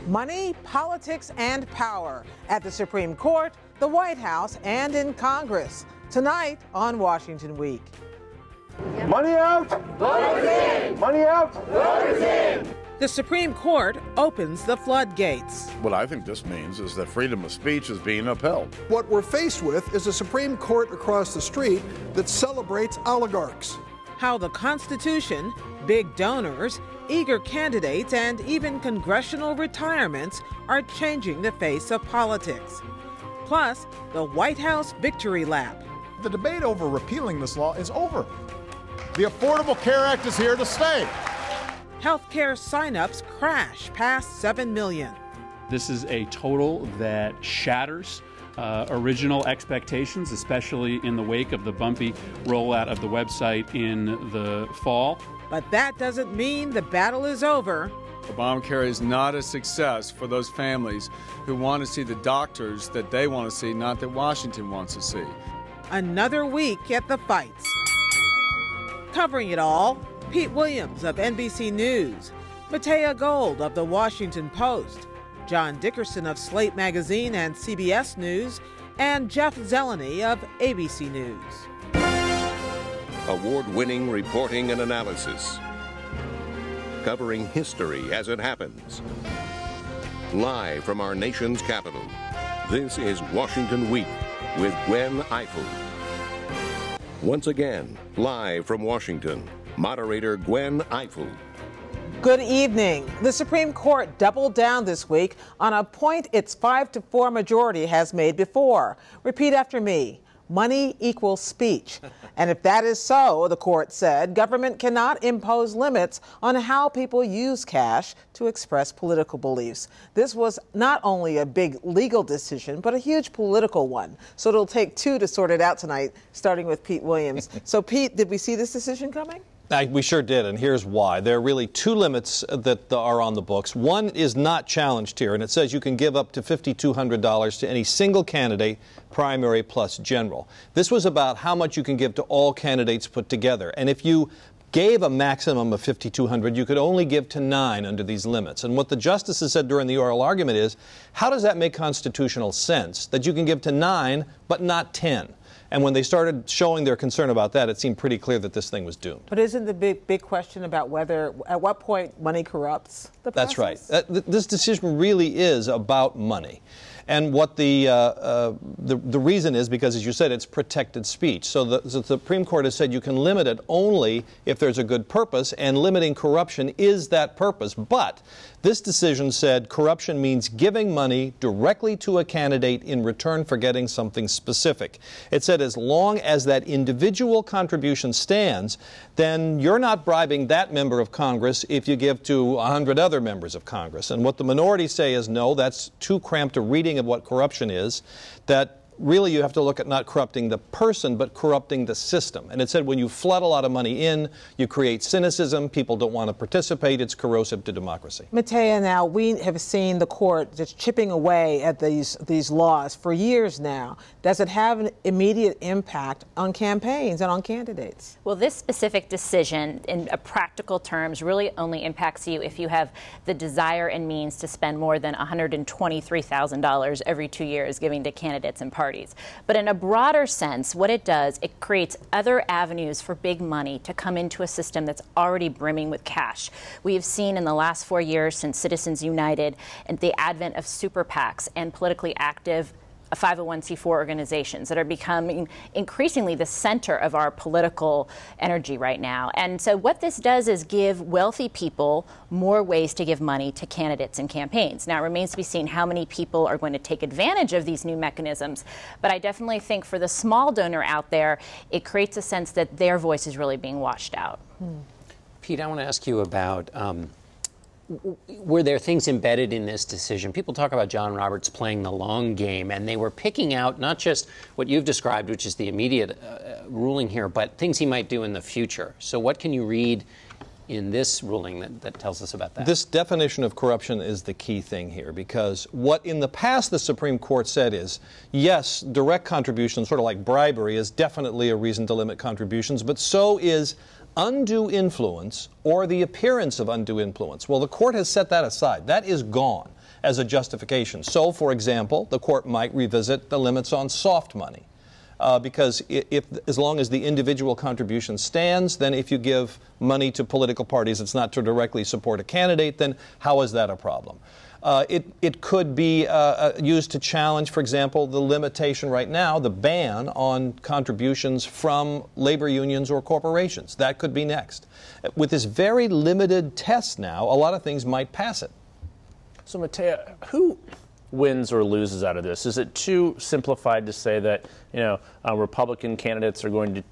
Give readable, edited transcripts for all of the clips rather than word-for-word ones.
Money, politics, and power at the Supreme Court, the White House, and in Congress. Tonight on Washington Week. Money out! Voters in! Money out! Voters in! The Supreme Court opens the floodgates. What I think this means is that freedom of speech is being upheld. What we're faced with is a Supreme Court across the street that celebrates oligarchs. How the Constitution, big donors, eager candidates, and even congressional retirements are changing the face of politics. Plus, the White House victory lap. The debate over repealing this law is over. The Affordable Care Act is here to stay. Healthcare signups crash past 7 million. This is a total that shatters original expectations, especially in the wake of the bumpy rollout of the website in the fall. But that doesn't mean the battle is over. Obamacare is not a success for those families who want to see the doctors that they want to see, not that Washington wants to see. Another week at the fights. Covering it all, Pete Williams of NBC News, Matea Gold of The Washington Post, John Dickerson of Slate Magazine and CBS News, and Jeff Zeleny of ABC News. Award-winning reporting and analysis, covering history as it happens. Live from our nation's capital, this is Washington Week with Gwen Ifill. Once again, live from Washington, moderator Gwen Ifill. Good evening. The Supreme Court doubled down this week on a point its 5-4 majority has made before. Repeat after me. Money equals speech. And if that is so, the court said, government cannot impose limits on how people use cash to express political beliefs. This was not only a big legal decision, but a huge political one. So it'll take two to sort it out tonight, starting with Pete Williams. So, Pete, did we see this decision coming? We sure did, and here's why. There are really two limits that are on the books. One is not challenged here, and it says you can give up to $5,200 to any single candidate, primary plus general. This was about how much you can give to all candidates put together. And if you gave a maximum of $5,200, you could only give to 9 under these limits. And what the justices said during the oral argument is, how does that make constitutional sense, that you can give to 9 but not 10? And when they started showing their concern about that, it seemed pretty clear that this thing was doomed. But isn't the big question about whether, at what point money corrupts the process? That's right. This decision really is about money. And what the reason is, because, as you said, it's protected speech. So the Supreme Court has said you can limit it only if there's a good purpose, and limiting corruption is that purpose. But this decision said corruption means giving money directly to a candidate in return for getting something specific. It said as long as that individual contribution stands, then you're not bribing that member of Congress if you give to 100 other members of Congress. And what the minority say is, no, that's too cramped a reading of what corruption is, that really you have to look at not corrupting the person, but corrupting the system. And it said when you flood a lot of money in, you create cynicism, people don't want to participate, it's corrosive to democracy. Matea, now, we have seen the court just chipping away at these laws for years now. Does it have an immediate impact on campaigns and on candidates? Well, this specific decision, in practical terms, really only impacts you if you have the desire and means to spend more than $123,000 every 2 years giving to candidates and parties. But in a broader sense, what it does, it creates other avenues for big money to come into a system that's already brimming with cash. We have seen in the last 4 years since Citizens United and the advent of super PACs and politically active 501c4 organizations that are becoming increasingly the center of our political energy right now. And so what this does is give wealthy people more ways to give money to candidates and campaigns. Now, it remains to be seen how many people are going to take advantage of these new mechanisms, but I definitely think for the small donor out there, it creates a sense that their voice is really being washed out. Pete, I want to ask you about were there things embedded in this decision? People talk about John Roberts playing the long game, and they were picking out not just what you've described, which is the immediate ruling here, but things he might do in the future. So what can you read in this ruling that tells us about that? This definition of corruption is the key thing here, because what in the past the Supreme Court said is, yes, direct contributions, sort of like bribery, is definitely a reason to limit contributions, but so is undue influence or the appearance of undue influence. Well, the court has set that aside. That is gone. as a justification. So, for example, the court might revisit the limits on soft money. Because as long as the individual contribution stands, then if you give money to political parties, it's not to directly support a candidate, then how is that a problem? It could be used to challenge, for example, the limitation right now, the ban on contributions from labor unions or corporations. That could be next. With this very limited test now, a lot of things might pass it. So, Matea, who wins or loses out of this? Is it too simplified to say that, Republican candidates are going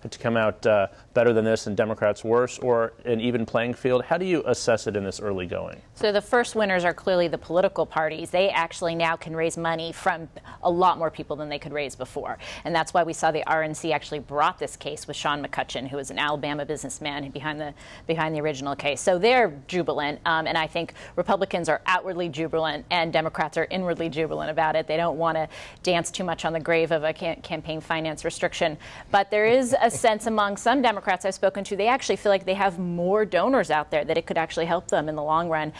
to come out better than this and Democrats worse, or an even playing field? How do you assess it in this early going? So the first winners are clearly the political parties. They actually now can raise money from a lot more people than they could raise before. And that's why we saw the RNC actually brought this case with Sean McCutcheon, who was an Alabama businessman behind the original case. So they're jubilant, and I think Republicans are outwardly jubilant and Democrats are inwardly jubilant about it. They don't want to dance too much on the grave of a campaign finance restriction. But there is a sense among some Democrats I've spoken to, they actually feel like they have more donors out there, that it could actually help them in the long run.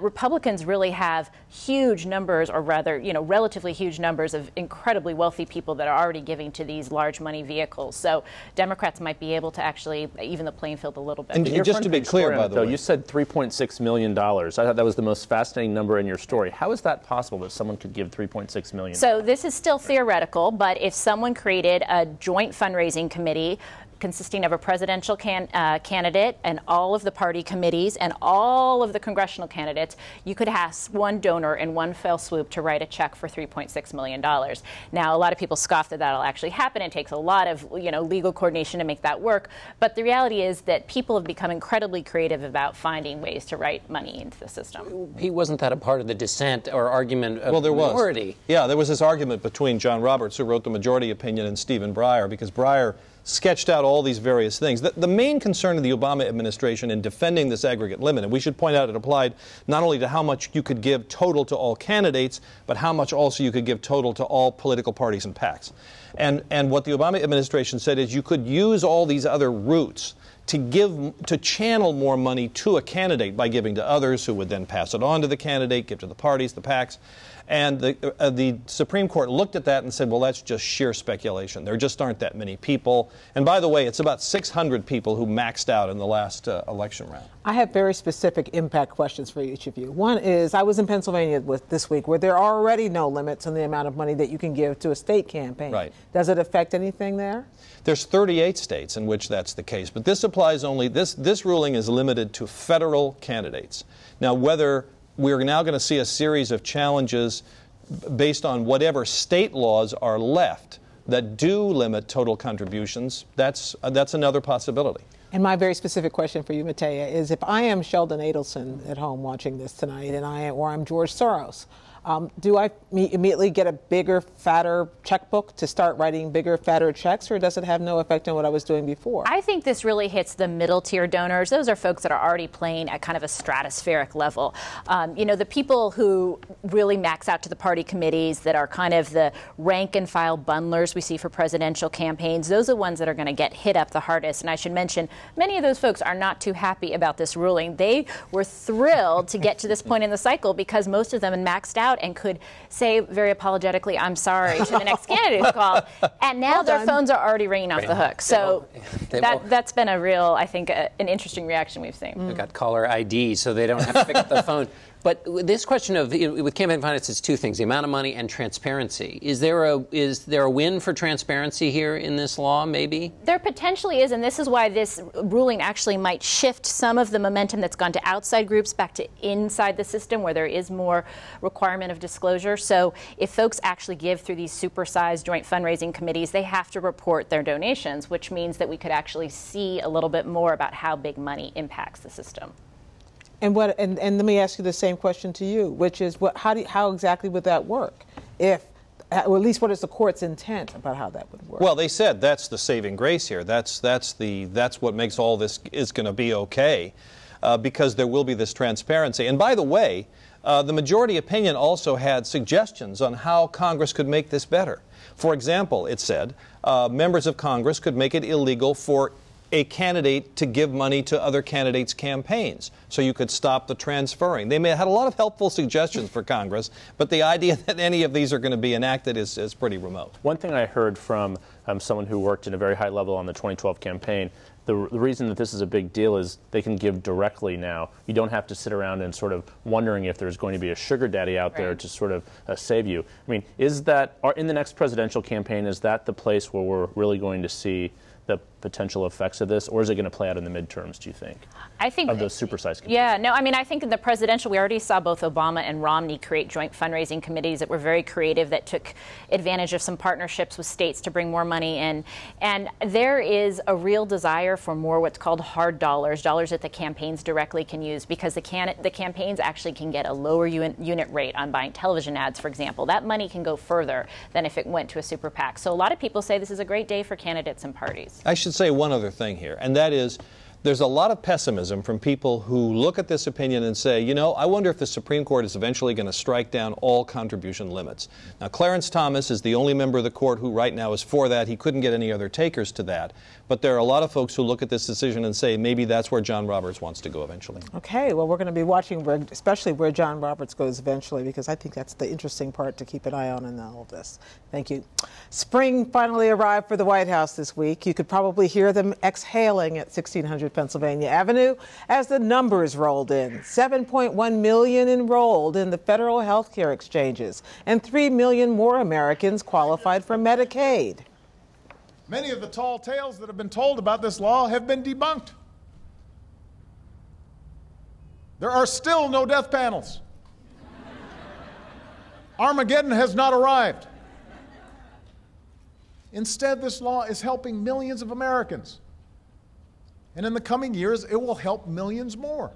Republicans really have huge numbers, or rather, relatively huge numbers of incredibly wealthy people that are already giving to these large money vehicles. So Democrats might be able to actually even the playing field a little bit. And just to be clear, by the way, you said $3.6 million. I thought that was the most fascinating number in your story. How is that possible that someone could give $3.6 million? So this is still theoretical, but if someone created a joint fundraising committee consisting of a presidential candidate and all of the party committees and all of the congressional candidates, you could ask one donor in one fell swoop to write a check for $3.6 million. Now, a lot of people scoff that that'll actually happen. It takes a lot of legal coordination to make that work. But the reality is that people have become incredibly creative about finding ways to write money into the system. Pete, wasn't that a part of the dissent or argument of the minority? Was. Yeah, there was this argument between John Roberts, who wrote the majority opinion, and Stephen Breyer, because Breyer sketched out all these various things. The main concern of the Obama administration in defending this aggregate limit, and we should point out it applied not only to how much you could give total to all candidates, but how much also you could give total to all political parties and PACs. And what the Obama administration said is you could use all these other routes to channel more money to a candidate by giving to others who would then pass it on to the candidate, give to the parties, the PACs. And the Supreme Court looked at that and said, well, that's just sheer speculation. There just aren't that many people. And by the way, it's about 600 people who maxed out in the last election round. I have very specific impact questions for each of you. One is, I was in Pennsylvania this week where there are already no limits on the amount of money that you can give to a state campaign. Right. Does it affect anything there? There's 38 states in which that's the case. But this applies only, this ruling is limited to federal candidates. Now, whether we're now going to see a series of challenges based on whatever state laws are left that do limit total contributions, that's another possibility. And my very specific question for you, Matea, is if I am Sheldon Adelson at home watching this tonight, or I'm George Soros, do I immediately get a bigger, fatter checkbook to start writing bigger, fatter checks, or does it have no effect on what I was doing before? I think this really hits the middle tier donors. Those are folks that are already playing at kind of a stratospheric level. The people who really max out to the party committees, that are kind of the rank and file bundlers we see for presidential campaigns, those are the ones that are going to get hit up the hardest. And I should mention, many of those folks are not too happy about this ruling. They were thrilled to get to this point in the cycle because most of them had maxed out and could say very apologetically, I'm sorry, to the next candidate who called. And now their phones are already ringing off the hook. So that's been a real, I think, an interesting reaction we've seen. They've got caller ID, so they don't have to pick up the phone. But this question of, with campaign finance, it's two things: the amount of money and transparency. Is there a win for transparency here in this law, maybe? There potentially is, and this is why this ruling actually might shift some of the momentum that's gone to outside groups back to inside the system, where there is more requirement of disclosure. So if folks actually give through these supersized joint fundraising committees, they have to report their donations, which means that we could actually see a little bit more about how big money impacts the system. And let me ask you the same question to you, which is how exactly would that work? Or at least what is the court's intent about how that would work? Well, they said that's the saving grace here. That's what makes all this is going to be okay, because there will be this transparency. And by the way, the majority opinion also had suggestions on how Congress could make this better. For example, it said members of Congress could make it illegal for a candidate to give money to other candidates' campaigns, so you could stop the transferring. They had a lot of helpful suggestions for Congress, but the idea that any of these are going to be enacted is pretty remote. One thing I heard from someone who worked at a very high level on the 2012 campaign, the reason that this is a big deal is they can give directly now. You don't have to sit around and sort of wondering if there's going to be a sugar daddy out there to sort of save you. I mean, is that, in the next presidential campaign, is that the place where we're really going to see the potential effects of this, or is it going to play out in the midterms, do you think? I think of those supersized committees? Yeah, no, I mean, I think in the presidential, we already saw both Obama and Romney create joint fundraising committees that were very creative, that took advantage of some partnerships with states to bring more money in. And there is a real desire for more what's called hard dollars, dollars that the campaigns directly can use, because the campaigns actually can get a lower unit rate on buying television ads, for example. That money can go further than if it went to a super PAC. So a lot of people say this is a great day for candidates and parties. I should say one other thing here, and that is there's a lot of pessimism from people who look at this opinion and say, you know, I wonder if the Supreme Court is eventually going to strike down all contribution limits. Now, Clarence Thomas is the only member of the court who right now is for that. He couldn't get any other takers to that. But there are a lot of folks who look at this decision and say maybe that's where John Roberts wants to go eventually. Okay, well, we're going to be watching especially where John Roberts goes eventually, because I think that's the interesting part to keep an eye on in all of this. Thank you. Spring finally arrived for the White House this week. You could probably hear them exhaling at 1600 Pennsylvania Avenue as the numbers rolled in. 7.1 million enrolled in the federal health care exchanges, and 3 million more Americans qualified for Medicaid. Many of the tall tales that have been told about this law have been debunked. There are still no death panels. Armageddon has not arrived. Instead, this law is helping millions of Americans. And in the coming years, it will help millions more.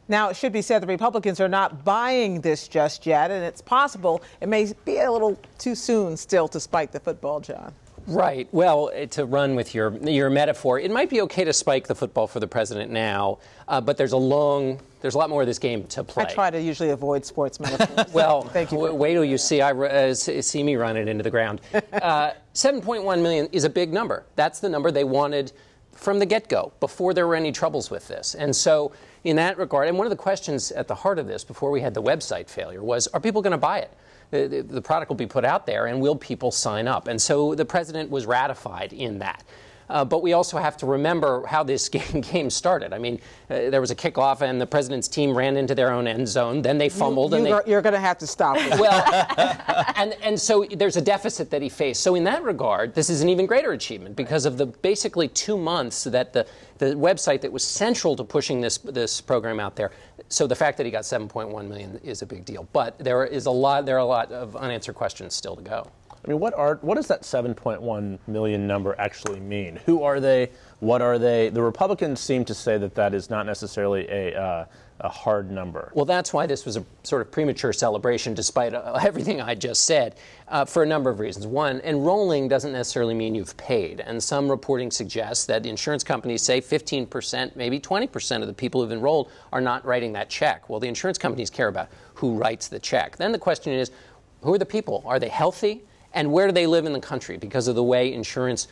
Now, it should be said the Republicans are not buying this just yet, and it's possible it may be a little too soon still to spike the football, John. Right. Well, to run with your metaphor, it might be okay to spike the football for the president now, but there's a lot more of this game to play. I try to usually avoid sports metaphors. Well, thank you. Wait till you see me run it into the ground. 7.1 million is a big number. That's the number they wanted from the get-go, before there were any troubles with this. And so in that regard, and one of the questions at the heart of this before we had the website failure was, are people going to buy it? The product will be put out there, and will people sign up? And so the president was ratified in that. But we also have to remember how this game started. I mean, there was a kickoff, and the president's team ran into their own end zone. Then they fumbled. You're going to have to stop it. Well, and so there's a deficit that he faced. So in that regard, this is an even greater achievement because of the basically 2 months that the website that was central to pushing this program out there. So the fact that he got 7.1 million is a big deal. But there are a lot of unanswered questions still to go. I mean, what does that 7.1 million number actually mean? Who are they? What are they? The Republicans seem to say that is not necessarily a hard number. Well, that's why this was a sort of premature celebration, despite everything I just said, for a number of reasons. One, enrolling doesn't necessarily mean you've paid, and some reporting suggests that insurance companies say 15%, maybe 20% of the people who've enrolled are not writing that check. Well, the insurance companies care about who writes the check. Then the question is, who are the people? Are they healthy? And where do they live in the country? Because of the way insurance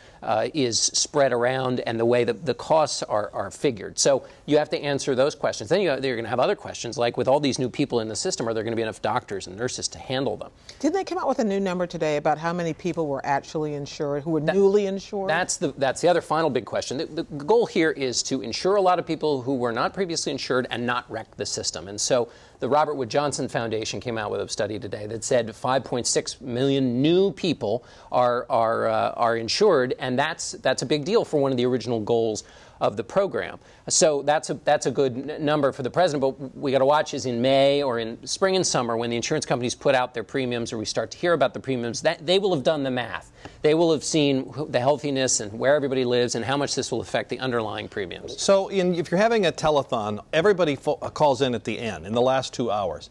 is spread around and the way that the costs are figured. So you have to answer those questions. Then you're going to have other questions, like with all these new people in the system, are there going to be enough doctors and nurses to handle them? Didn't they come out with a new number today about how many people were actually insured, who were newly insured? That's the other final big question. The goal here is to insure a lot of people who were not previously insured and not wreck the system. And so the Robert Wood Johnson Foundation came out with a study today that said 5.6 million new people are insured, and that's a big deal for one of the original goals of the program. So that's a good number for the president. But we got to watch is in May or in spring and summer when the insurance companies put out their premiums or we start to hear about the premiums. That they will have done the math. They will have seen the healthiness and where everybody lives and how much this will affect the underlying premiums. So if you're having a telethon, everybody calls in at the end in the last 2 hours.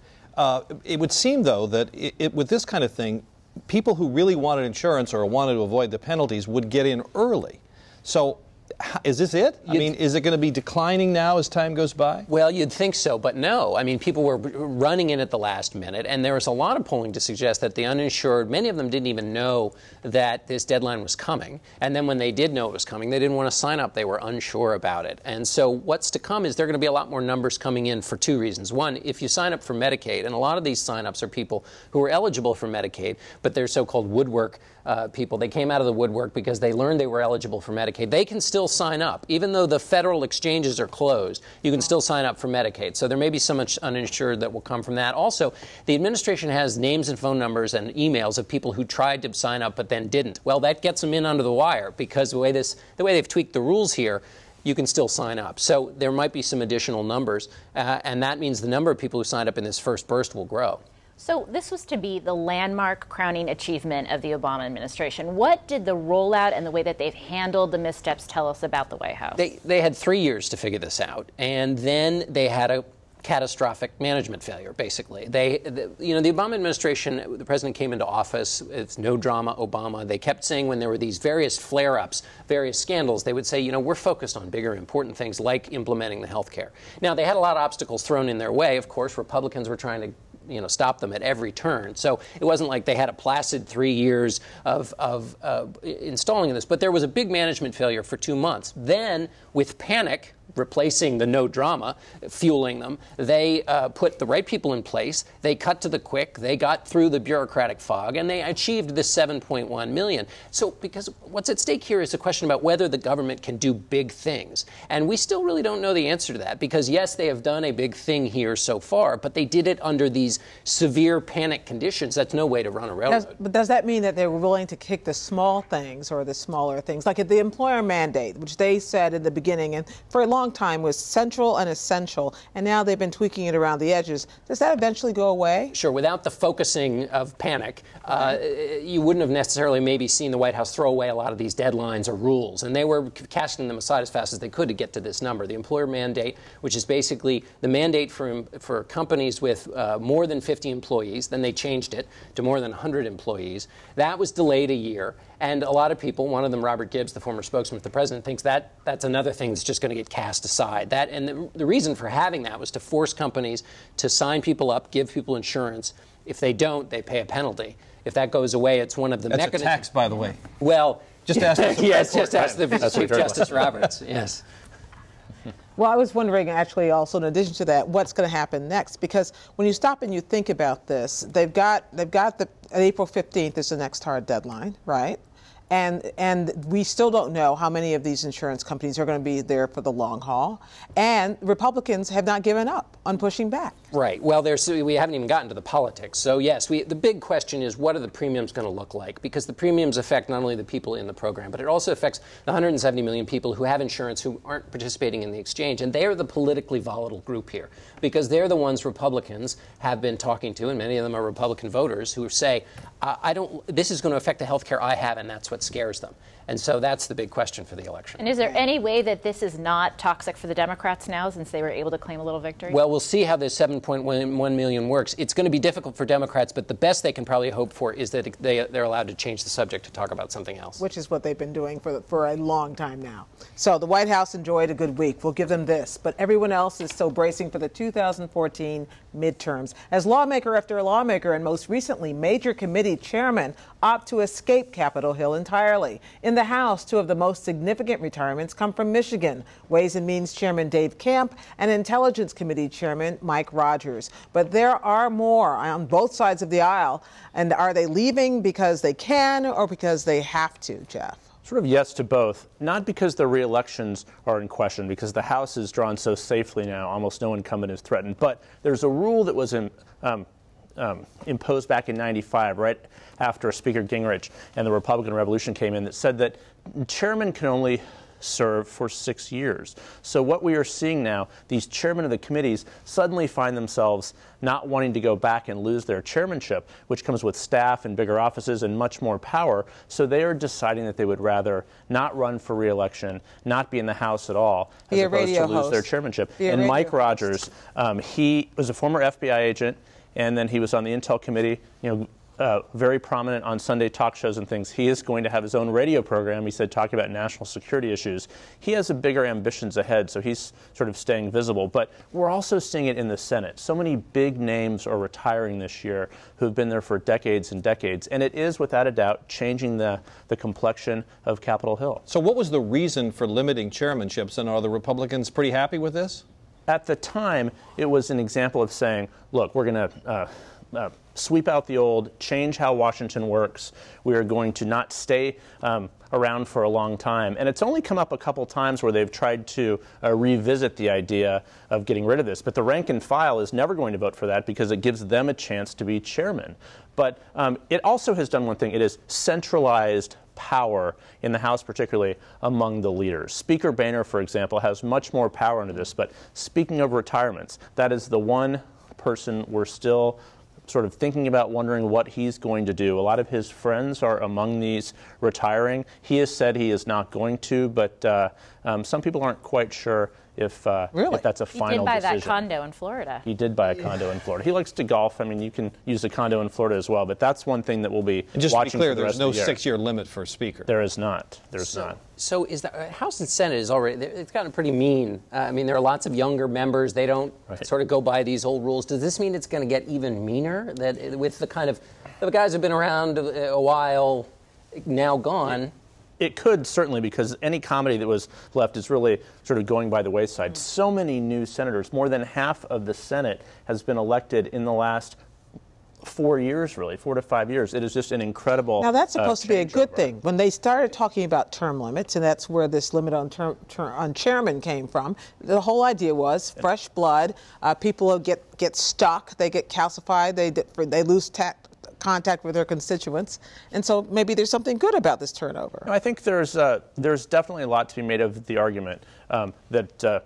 It would seem, though, that with this kind of thing, people who really wanted insurance or wanted to avoid the penalties would get in early. So Is this it? I mean, is it going to be declining now as time goes by? Well, you'd think so, but no. I mean, people were running in at the last minute, and there was a lot of polling to suggest that the uninsured, many of them didn't even know that this deadline was coming. And then when they did know it was coming, they didn't want to sign up. They were unsure about it. And so what's to come is there are going to be a lot more numbers coming in for two reasons. One, if you sign up for Medicaid, and a lot of these sign-ups are people who are eligible for Medicaid, but they're so-called woodwork people. They came out of the woodwork because they learned they were eligible for Medicaid. They can still sign up. Even though the federal exchanges are closed, you can still sign up for Medicaid. So there may be so much uninsured that will come from that. Also, the administration has names and phone numbers and emails of people who tried to sign up but then didn't. Well, that gets them in under the wire because the way they've tweaked the rules here, you can still sign up. So there might be some additional numbers, and that means the number of people who signed up in this first burst will grow. So this was to be the landmark crowning achievement of the Obama administration. What did the rollout and the way that they've handled the missteps tell us about the White House? They had 3 years to figure this out, and then they had a catastrophic management failure, basically. The Obama administration, the president came into office, it's no drama Obama. They kept saying when there were these various flare-ups, various scandals, they would say, we're focused on bigger, important things like implementing the health care. Now, they had a lot of obstacles thrown in their way. Of course, Republicans were trying to stop them at every turn. So it wasn't like they had a placid 3 years of installing this. But there was a big management failure for 2 months. Then, with panic replacing the no drama, fueling them, they put the right people in place. They cut to the quick. They got through the bureaucratic fog, and they achieved this $7.1 million. So because what's at stake here is a question about whether the government can do big things. And we still really don't know the answer to that because, yes, they have done a big thing here so far, but they did it under these severe panic conditions. That's no way to run a railroad. But does that mean that they were willing to kick the small things or the smaller things, like the employer mandate, which they said in the beginning and for a long time was central and essential, and now they've been tweaking it around the edges. Does that eventually go away? Sure. Without the focusing of panic, you wouldn't have necessarily maybe seen the White House throw away a lot of these deadlines or rules, and they were casting them aside as fast as they could to get to this number. The employer mandate, which is basically the mandate for companies with more than 50 employees, then they changed it to more than 100 employees. That was delayed a year. And a lot of people, one of them, Robert Gibbs, the former spokesman for the president, thinks that's another thing that's just going to get cast aside. And the reason for having that was to force companies to sign people up, give people insurance. If they don't, they pay a penalty. If that goes away, it's one of the mechanisms. That's a tax, by the way. Well, just ask the yes, just ask the Chief Justice Roberts. Yes. Well, I was wondering, actually, also in addition to that, what's going to happen next? Because when you stop and you think about this, they've got April 15th is the next hard deadline, right? And we still don't know how many of these insurance companies are going to be there for the long haul. And Republicans have not given up on pushing back. Right. Well, we haven't even gotten to the politics. So, yes, the big question is, what are the premiums going to look like? Because the premiums affect not only the people in the program, but it also affects the 170 million people who have insurance who aren't participating in the exchange. And they are the politically volatile group here because they're the ones Republicans have been talking to, and many of them are Republican voters who say, this is going to affect the health care I have, and that's what scares them. And so that's the big question for the election. And is there any way that this is not toxic for the Democrats now, since they were able to claim a little victory? Well, we'll see how this 7.1 million works. It's going to be difficult for Democrats, but the best they can probably hope for is that they're allowed to change the subject to talk about something else. Which is what they've been doing for a long time now. So the White House enjoyed a good week. We'll give them this. But everyone else is still bracing for the 2014 midterms. As lawmaker after lawmaker, and most recently major committee chairman, opt to escape Capitol Hill entirely. In the House, two of the most significant retirements come from Michigan. Ways and Means Chairman Dave Camp and Intelligence Committee Chairman Mike Rogers. But there are more on both sides of the aisle. And are they leaving because they can or because they have to, Jeff? Sort of yes to both, not because their re-elections are in question, because the House is drawn so safely now, almost no incumbent is threatened. But there's a rule that was imposed back in '95, right after Speaker Gingrich and the Republican Revolution came in, that said that chairmen can only serve for 6 years. So what we are seeing now, these chairmen of the committees suddenly find themselves not wanting to go back and lose their chairmanship, which comes with staff and bigger offices and much more power. So they are deciding that they would rather not run for re-election, not be in the House at all, as opposed to lose their chairmanship. And Mike Rogers, he was a former FBI agent, and then he was on the Intel Committee, very prominent on Sunday talk shows and things. He is going to have his own radio program, he said, talking about national security issues. He has bigger ambitions ahead, so he's sort of staying visible. But we're also seeing it in the Senate. So many big names are retiring this year who have been there for decades and decades. And it is, without a doubt, changing the complexion of Capitol Hill. So what was the reason for limiting chairmanships, and are the Republicans pretty happy with this? At the time, it was an example of saying, look, we're going to sweep out the old, change how Washington works. We are going to not stay around for a long time. And it's only come up a couple times where they've tried to revisit the idea of getting rid of this. But the rank and file is never going to vote for that because it gives them a chance to be chairman. But it also has done one thing. It has centralized power in the House, particularly among the leaders. Speaker Boehner, for example, has much more power into this. But speaking of retirements, that is the one person we're still sort of thinking about, wondering what he's going to do. A lot of his friends are among these retiring. He has said he is not going to, but some people aren't quite sure if that's a final decision. He did buy that condo in Florida. He did buy a condo in Florida. He likes to golf. I mean, you can use a condo in Florida as well, but that's one thing that we'll be and just watching to be clear, for the there's rest of the no year. 6-year limit for Speaker. There is not. There's not. So is the House and Senate is already, it's gotten pretty mean. I mean, there are lots of younger members. They don't sort of go by these old rules. Does this mean it's going to get even meaner? That with the kind of, the guys have been around a while, now gone. It could, certainly, because any comedy that was left is really sort of going by the wayside. So many new senators, more than half of the Senate has been elected in the last 4 years, really, 4 to 5 years. It is just an incredible Now, that's supposed to be a good changeover. thing. When they started talking about term limits, and that's where this limit on chairman came from, the whole idea was fresh blood, people get stuck, they get calcified, they lose contact with their constituents, and so maybe there's something good about this turnover. I think there's definitely a lot to be made of the argument that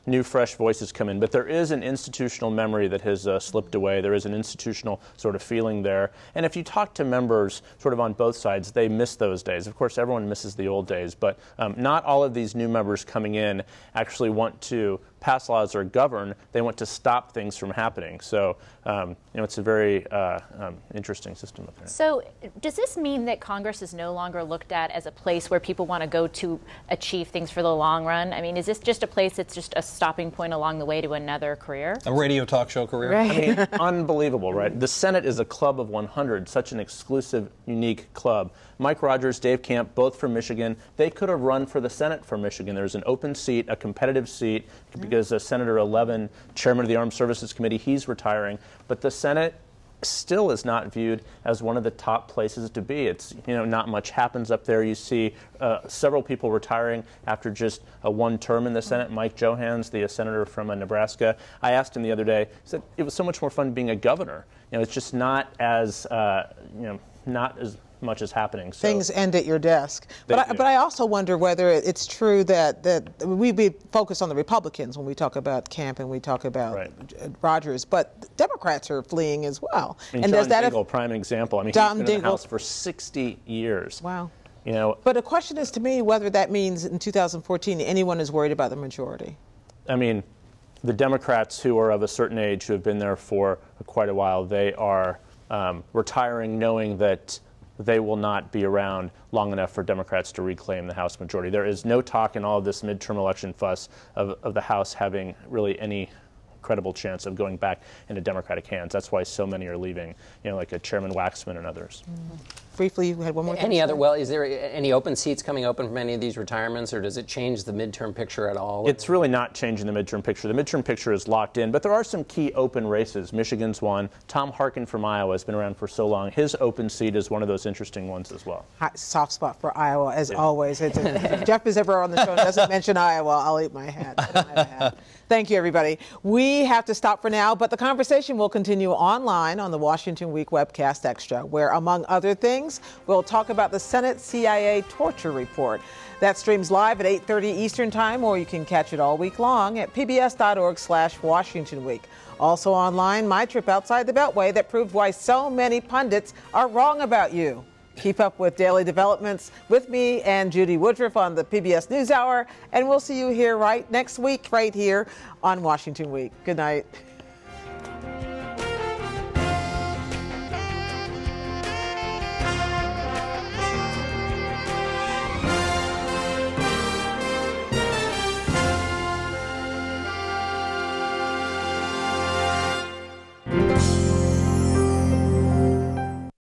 new, fresh voices come in. But there is an institutional memory that has slipped away. There is an institutional sort of feeling there. And if you talk to members sort of on both sides, they miss those days. Of course, everyone misses the old days, but not all of these new members coming in actually want to pass laws or govern. They want to stop things from happening. So, it's a very interesting system up there. So does this mean that Congress is no longer looked at as a place where people want to go to achieve things for the long run? I mean, is this just a place that's just a stopping point along the way to another career? A radio talk show career? Right. I mean, unbelievable, right? The Senate is a club of 100, such an exclusive, unique club. Mike Rogers, Dave Camp, both from Michigan. They could have run for the Senate from Michigan. There's an open seat, a competitive seat, because Senator 11, chairman of the Armed Services Committee, he's retiring. But the Senate still is not viewed as one of the top places to be. It's, not much happens up there. You see several people retiring after just one term in the Senate. Mike Johans, the senator from Nebraska, I asked him the other day, he said it was so much more fun being a governor. It's just not as, not as much is happening. So things end at your desk. But I also wonder whether it's true that we focus on the Republicans when we talk about Camp and we talk about Rogers, but Democrats are fleeing as well. I mean, and John Dingell, prime example. I mean, he's been in the House for 60 years. Wow. But the question is to me whether that means in 2014 anyone is worried about the majority. I mean, the Democrats who are of a certain age, who have been there for quite a while, they are retiring knowing that they will not be around long enough for Democrats to reclaim the House majority. There is no talk in all of this midterm election fuss of the House having really any credible chance of going back into Democratic hands. That's why so many are leaving, like a Chairman Waxman and others. Briefly, you had one more thing. Is there any open seats coming open from any of these retirements, or does it change the midterm picture at all? It's really not changing the midterm picture. The midterm picture is locked in, but there are some key open races. Michigan's one. Tom Harkin from Iowa has been around for so long. His open seat is one of those interesting ones as well. Soft spot for Iowa, as always. If Jeff is ever on the show and doesn't mention Iowa, I'll eat my hat. Thank you, everybody. We have to stop for now, but the conversation will continue online on the Washington Week Webcast Extra, where, among other things, we'll talk about the Senate CIA torture report. That streams live at 8:30 Eastern Time, or you can catch it all week long at pbs.org/Washington Week. Also online, my trip outside the Beltway that proved why so many pundits are wrong about you. Keep up with daily developments with me and Judy Woodruff on the PBS NewsHour, and we'll see you here next week, right here on Washington Week. Good night.